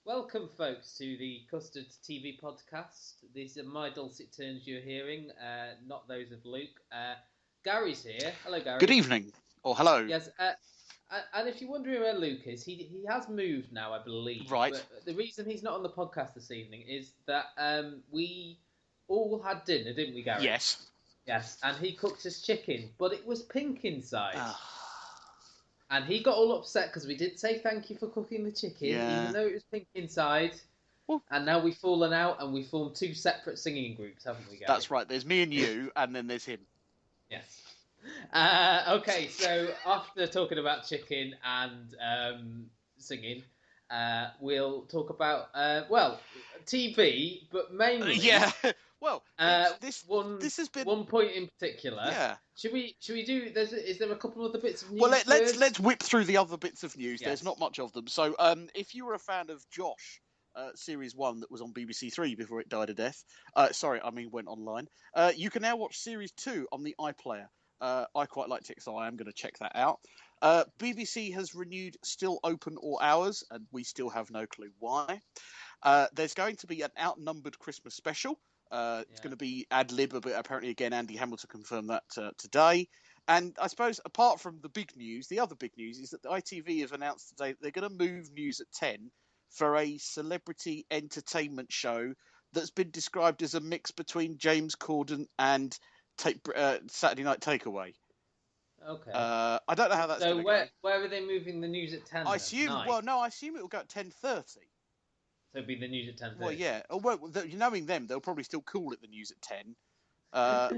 Welcome, folks, to the Custard TV podcast. These are my dulcet tones you're hearing, not those of Luke. Gary's here. Hello, Good Gary. evening, or hello. Yes, and if you're wondering where Luke is, he has moved now, I believe. Right. But the reason he's not on the podcast this evening is that we all had dinner, didn't we, Gary? Yes. Yes, and he cooked us chicken, but it was pink inside. Ah. And he got all upset because we did say thank you for cooking the chicken, Yeah. even though it was pink inside. Well- And now we've fallen out and we've formed two separate singing groups, haven't we, Gary? That's right. There's me and you, and then there's him. Yes. Okay, so after talking about chicken and singing, we'll talk about, TV, but mainly... Yeah. Well, this has been one point in particular. Yeah. Should we do? Is there a couple of other bits of news? Well, first? let's whip through the other bits of news. Yes. There's not much of them. So, if you were a fan of Josh, Series 1 that was on BBC 3 before it died a death, went online, you can now watch Series 2 on the iPlayer. I quite liked it, so I am going to check that out. BBC has renewed Still Open All Hours, and we still have no clue why. There's going to be an Outnumbered Christmas special. It's going to be ad lib, but apparently, again, Andy Hamilton confirmed that today. And I suppose, apart from the big news, the other big news is that the ITV have announced today that they're going to move news at 10 for a celebrity entertainment show that's been described as a mix between James Corden and Saturday Night Takeaway. Okay. I don't know how that's going to go. So where are they moving the news at 10? I assume it will go at 10:30. So it'll be the news at 10:30. Well, yeah. Knowing them, they'll probably still call it the news at 10,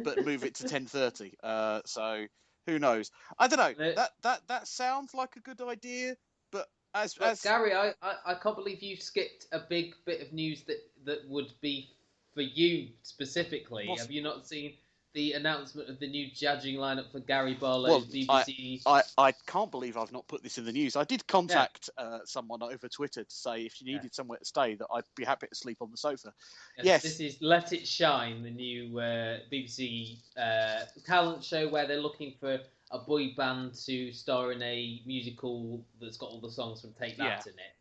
but move it to 10:30. So who knows? I don't know. That sounds like a good idea, but as Gary, I can't believe you skipped a big bit of news that would be for you specifically. Have you not seen the announcement of the new judging lineup for Gary Barlow's BBC? I can't believe I've not put this in the news. I did contact someone over Twitter to say if you needed somewhere to stay, that I'd be happy to sleep on the sofa. Yes. This is Let It Shine, the new BBC talent show where they're looking for a boy band to star in a musical that's got all the songs from Take That in it.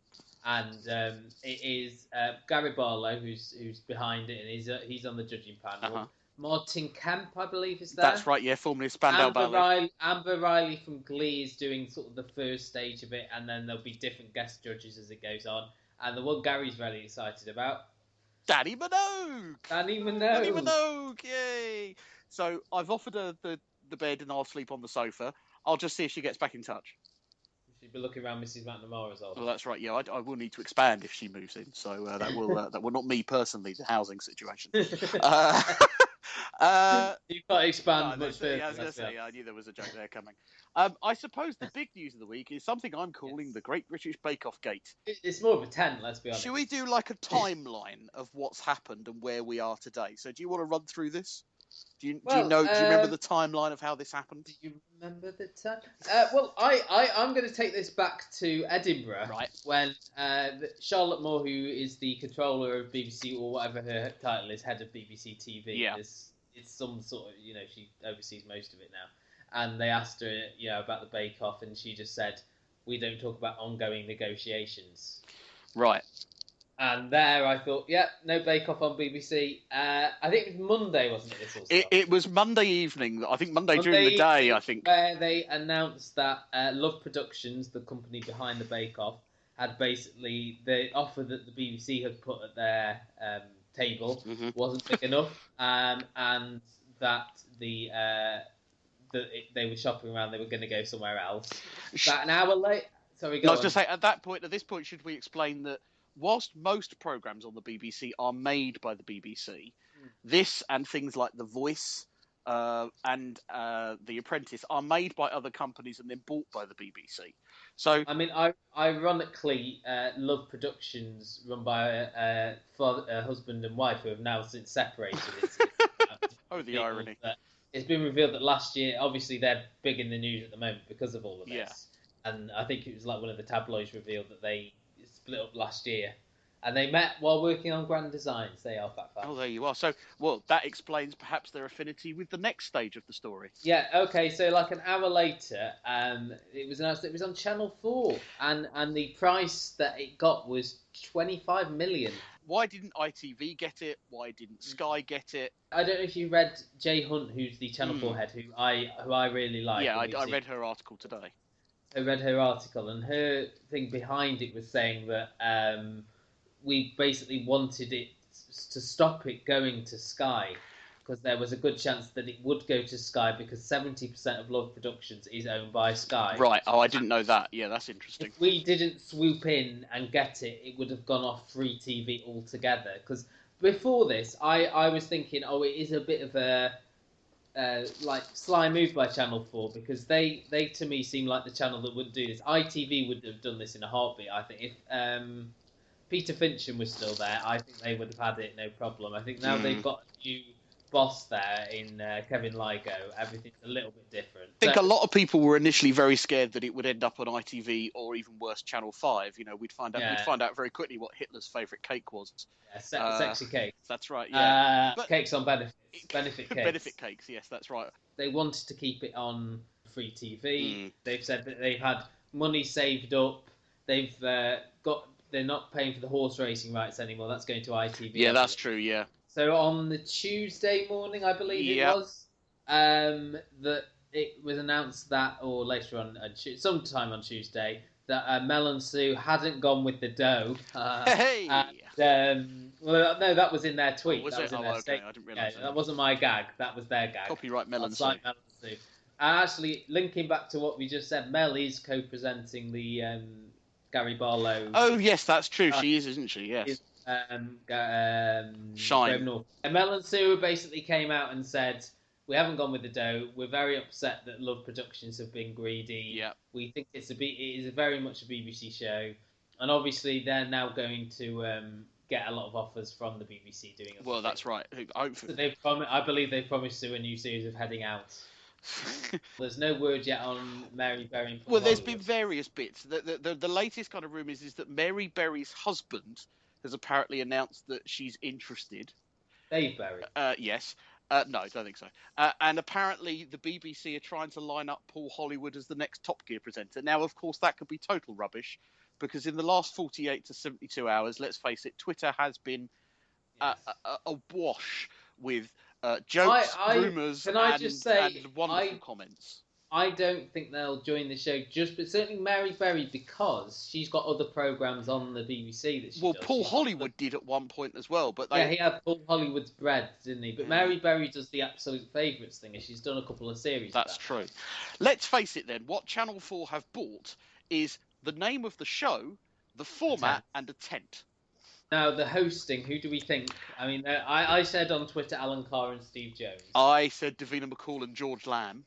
And it is Gary Barlow who's behind it, and he's on the judging panel. Uh-huh. Martin Kemp, I believe, is there. That's right, yeah, formerly Spandau Ballet. Amber Riley from Glee is doing sort of the first stage of it, and then there'll be different guest judges as it goes on. And the one Gary's very excited about, Danny Minogue! Danny Minogue, yay! So I've offered her the bed, and I'll sleep on the sofa. I'll just see if she gets back in touch. She'll be looking around Mrs. McNamara's old. Well, that's right. Yeah, I will need to expand if she moves in. So that will not me personally, the housing situation. You can't expand much further. Yeah, I was going to say, I knew there was a joke there coming. I suppose the big news of the week is something I'm calling the Great British Bake Off Gate. It's more of a 10, let's be honest. Should we do like a timeline of what's happened and where we are today? So do you want to run through this? Do you remember the timeline of how this happened? Do you remember the time? I'm going to take this back to Edinburgh, right? When Charlotte Moore, who is the controller of BBC or whatever her title is, head of BBC TV, it's some sort of, she oversees most of it now, and they asked her, about the Bake Off, and she just said, "We don't talk about ongoing negotiations." Right. And there I thought, no Bake Off on BBC. I think it was Monday, wasn't it? It was Monday evening. I think Monday during the day, I think. Where they announced that Love Productions, the company behind the Bake Off, had basically the offer that the BBC had put at their table wasn't big enough, and that they were shopping around, they were going to go somewhere else. About an hour late. Sorry, go on. I was just say, at this point, should we explain that whilst most programmes on the BBC are made by the BBC, this and things like The Voice and The Apprentice are made by other companies and then bought by the BBC. So, I mean, ironically, Love Productions, run by a husband and wife who have now since separated. Oh, the irony. It's been revealed that last year, obviously they're big in the news at the moment because of all of this. Yeah. And I think it was like one of the tabloids revealed that they split up last year. And they met while working on Grand Designs. They are Fat Fat. Oh, there you are. So, well, that explains perhaps their affinity with the next stage of the story. Yeah, okay, so like an hour later, it was announced that it was on Channel 4, and the price that it got was 25 million. Why didn't ITV get it? Why didn't Sky get it? I don't know if you read Jay Hunt, who's the Channel 4 head, who I really like. Yeah, I read her article today. I read her article, and her thing behind it was saying that we basically wanted it to stop it going to Sky, because there was a good chance that it would go to Sky, because 70% of Love Productions is owned by Sky. Right. Oh, I didn't know that. Yeah, that's interesting. If we didn't swoop in and get it, it would have gone off free TV altogether. Because before this, I was thinking, oh, it is a bit of a like sly move by Channel 4, because they to me seem like the channel that wouldn't do this. ITV would have done this in a heartbeat. I think if Peter Fincham was still there, I think they would have had it no problem. I think now they've got a new boss there in Kevin Lygo, everything's a little bit different. I think a lot of people were initially very scared that it would end up on ITV or even worse, Channel 5. You know, we'd find out very quickly what Hitler's favourite cake was. Yeah, sexy cake. That's right. Yeah, cakes on benefits. Benefit cakes. Benefit cakes. Yes, that's right. They wanted to keep it on free TV. They've said that they've had money saved up. They've they're not paying for the horse racing rights anymore. That's going to ITV. Yeah, that's true. Yeah. So on the Tuesday morning, I believe it was, that it was announced that, or later on, sometime on Tuesday, that Mel and Sue hadn't gone with the dough. Hey! Well, no, that was in their tweet. Was that it? Was in their okay. I didn't realise that wasn't my gag. That was their gag. Copyright Mel and Sue. Mel and Sue. And actually, linking back to what we just said, Mel is co-presenting the Gary Barlow. Oh, yes, that's true. She is, isn't she? Yes. Shine. And Mel and Sue basically came out and said, we haven't gone with the dough. We're very upset that Love Productions have been greedy. Yeah. We think it is very much a BBC show. And obviously they're now going to get a lot of offers from the BBC doing it. Well, that's right. So I believe they've promised Sue a new series of Heading Out. There's no word yet on Mary Berry and Paul Well, there's Hollywood. been various bits. The latest kind of rumours is that Mary Berry's husband has apparently announced that she's interested. Dave Berry? Yes. No, I don't think so. And apparently the BBC are trying to line up Paul Hollywood as the next Top Gear presenter. Now, of course, that could be total rubbish, because in the last 48 to 72 hours, let's face it, Twitter has been awash with jokes, rumours, and wonderful comments. I don't think they'll join the show, but certainly Mary Berry, because she's got other programmes on the BBC that she does. Paul Hollywood did at one point as well, but he had Paul Hollywood's Bread, didn't he? But Mary Berry does the Absolute Favourites thing, and she's done a couple of series. That's true. Let's face it then, what Channel 4 have bought is the name of the show, the format, and a tent. Now, the hosting, who do we think? I mean, I said on Twitter Alan Carr and Steve Jones. I said Davina McCall and George Lamb.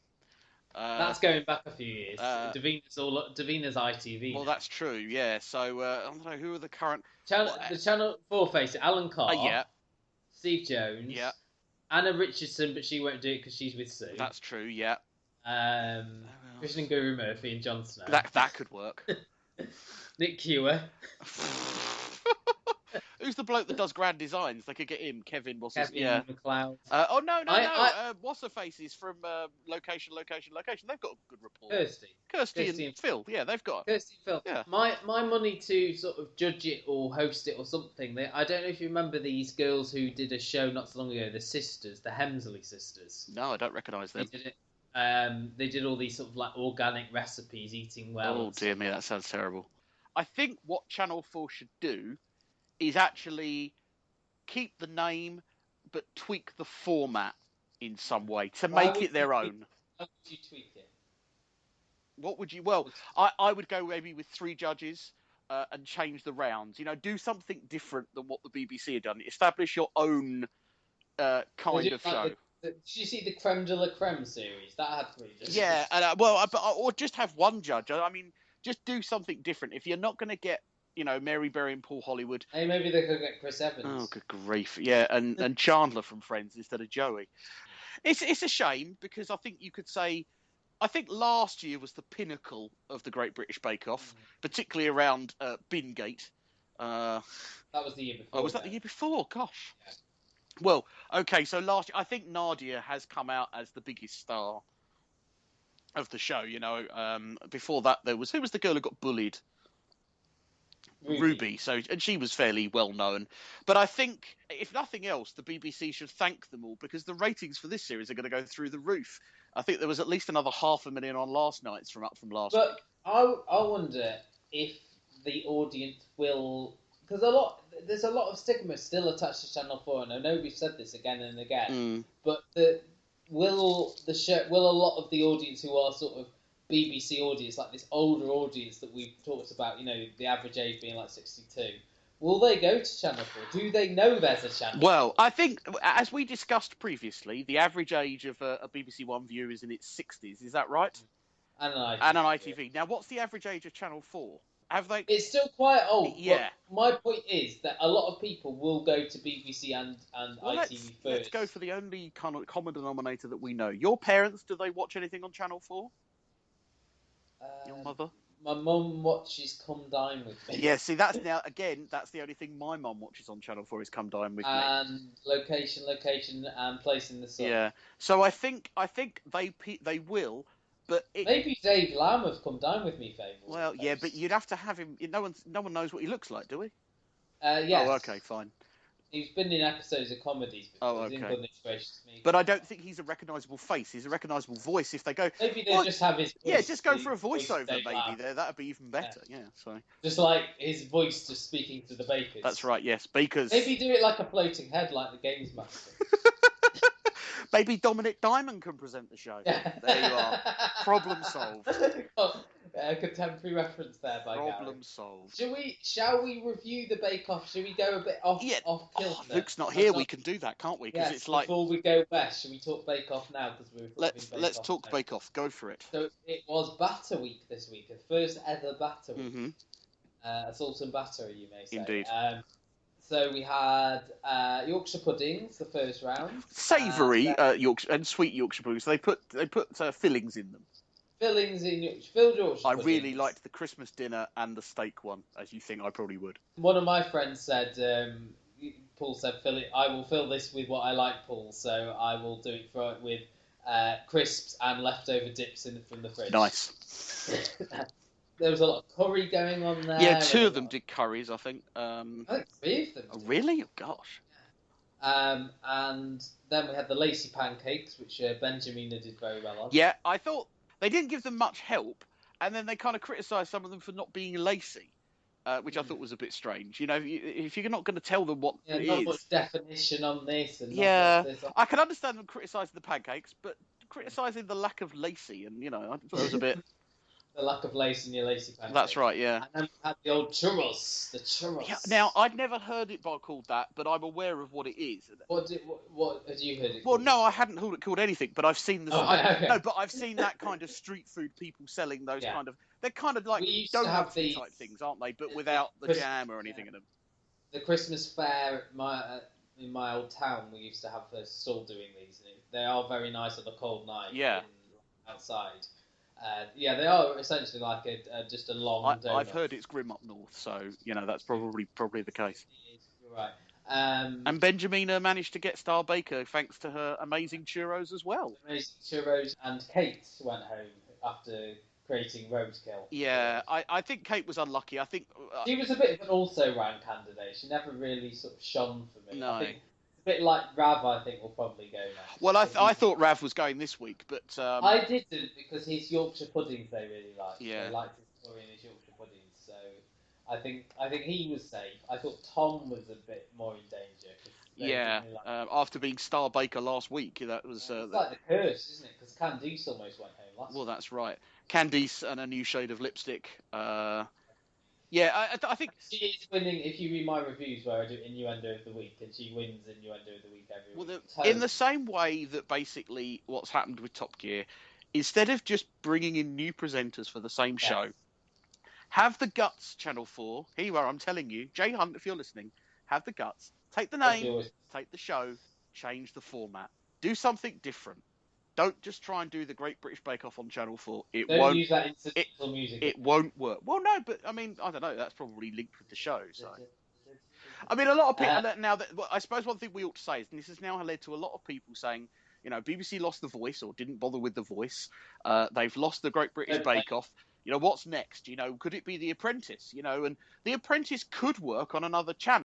That's going back a few years. Davina's ITV. Well, that's true, yeah. So, I don't know, who are the current... The Channel 4 face it, Alan Carr, yeah. Steve Jones, yeah. Anna Richardson, but she won't do it because she's with Sue. That's true, yeah. Christian Guru Murphy and Jon Snow. That could work. Nick Kewer. Who's the bloke that does Grand Designs? They could get him. Kevin McLeod. No. What's her faces from Location. They've got a good rapport. Kirsty and Phil. Yeah, they've got. Kirsty and Phil. Yeah. My money to sort of judge it or host it or something. I don't know if you remember these girls who did a show not so long ago. The sisters, the Hemsley sisters. No, I don't recognise them. They did it. They did all these sort of like organic recipes, eating well. Oh dear me, that sounds terrible. I think what Channel 4 should do is actually keep the name but tweak the format in some way to make it their own. How would you tweak it? What would you... Well, I would go maybe with 3 judges and change the rounds. You know, do something different than what the BBC had done. Establish your own kind of show. Did you see the Creme de la Creme series? That had 3 judges. Yeah, or just have 1 judge. I mean, just do something different. If you're not going to get, Mary Berry and Paul Hollywood... Hey, maybe they could get Chris Evans. Oh, good grief. Yeah, and Chandler from Friends instead of Joey. It's a shame, because I think you could say... I think last year was the pinnacle of the Great British Bake Off, particularly around Bingate. That was the year before. Oh, was that the year before? Gosh. Yeah. Well, okay, so last year, I think Nadia has come out as the biggest star of the show, you know. Before that, who was the girl who got bullied? Ruby. So, and she was fairly well known. But I think, if nothing else, the BBC should thank them all, because the ratings for this series are going to go through the roof. I think there was at least another 500,000 on last night's from last week. But I wonder if the audience will, because there's a lot of stigma still attached to Channel 4, and I know we've said this again and again, but will a lot of the audience who are sort of BBC audience, like this older audience that we've talked about, you know, the average age being like 62, will they go to Channel 4? Do they know there's a channel? Well, I think, as we discussed previously, the average age of a BBC One viewer is in its 60s. Is that right? And an ITV. Now, what's the average age of Channel 4? Have they? It's still quite old. Yeah. But my point is that a lot of people will go to BBC and ITV first. Let's go for the only kind of common denominator that we know. Your parents, do they watch anything on Channel 4? Your mother? My mum watches Come Dine With Me. Yeah, see, that's the only thing my mum watches on Channel 4 is Come Dine With Me. And Location, and Place in the Sun. Yeah. So I think they will, but maybe Dave Lamb of Come Dine With Me favours. Well, yeah, but you'd have to have him. No one knows what he looks like, do we? Yes. Oh, okay, fine. He's been in episodes of comedies before. Oh, okay. He's in Goodness Gracious Me. But I don't think he's a recognisable face. He's a recognisable voice. If they go, maybe they just have his voice. Yeah, just go for a voiceover, maybe. There, that'd be even better. Yeah. So just like his voice, just speaking to the bakers. That's right. Yes, bakers. Maybe do it like a floating head, like the Games Master. Maybe Dominic Diamond can present the show. There you are. Problem solved. A contemporary reference there by Problem Gary. solved. Shall we review the Bake Off? Should we go a bit off kilter? Luke's not here. We can do that, can't we? Because it's like before we go west, should we talk Bake Off now? Because let's talk Bake Off. Go for it. So it was Batter Week this week, the first ever Batter Week. Mm-hmm. Assault and battery, you may say. Indeed. So we had Yorkshire puddings, the first round. Savoury Yorkshire and sweet Yorkshire puddings. So they put fillings in them. Fillings in filled Yorkshire I puddings. really liked the Christmas dinner and the steak one, as you think I probably would. One of my friends said, Paul said, I will fill this with what I like, Paul, so I will do it with crisps and leftover dips from the fridge. Nice. There was a lot of curry going on there. Yeah, two of them did curries, I think. I think three of them. Oh, really? Oh, gosh. And then we had the lacy pancakes, which Benjamina did very well on. Yeah, I thought they didn't give them much help, and then they kind of criticised some of them for not being lacy, which I thought was a bit strange. You know, if you're not going to tell them what it not is. much definition on this. And I can understand them criticising the pancakes, but criticising the lack of lacy, and, you know, I thought it was a bit... The lack of lace in your lacy pancakes. That's right, yeah. And then we had the old churros, the churros. Yeah, now, I'd never heard it called that, but I'm aware of what it is. What had you heard it Well, called? no, I hadn't heard it called anything, but I've seen the... okay. No, but I've seen that kind of street food people selling those kind of... They're kind of like donut type things, aren't they? But without the jam or anything in them. The Christmas fair in my old town, we used to have a stall doing these. They are very nice on a cold night outside. They are essentially like just a long donut. I've heard it's grim up north, so, you know, that's probably the case. You're right. And Benjamina managed to get Star Baker thanks to her amazing churros as well. Amazing churros, and Kate went home after creating Roadkill. Yeah, I think Kate was unlucky. I think... she was a bit of an also-ran candidate. She never really sort of shone for me. No. I think a bit like Rav, I think, will probably go next. Well, I thought Rav was going this week, but... I didn't, because his Yorkshire puddings they really liked. Yeah. They liked his curry and his Yorkshire puddings, so I think he was safe. I thought Tom was a bit more in danger. Yeah, after being Star Baker last week, that was... it's like the curse, isn't it? Because Candice almost went home last week. Well, that's right. Candice and a new shade of lipstick. Yeah, I think... She is winning, if you read my reviews where I do Innuendo of the Week, and she wins Innuendo of the Week every week. In the same way that basically what's happened with Top Gear, instead of just bringing in new presenters for the same show, have the guts, Channel 4, here you are, I'm telling you, Jay Hunt, if you're listening, have the guts, take the name, take the show, change the format, do something different. Don't just try and do the Great British Bake Off on Channel 4. Don't use that incidental music. It won't work. Well, no, but I mean, I don't know. That's probably linked with the show. So I mean, a lot of people now. I suppose one thing we ought to say is, and this has now led to a lot of people saying, BBC lost The Voice or didn't bother with The Voice. They've lost the Great British Bake Off. What's next? Could it be The Apprentice? And The Apprentice could work on another channel.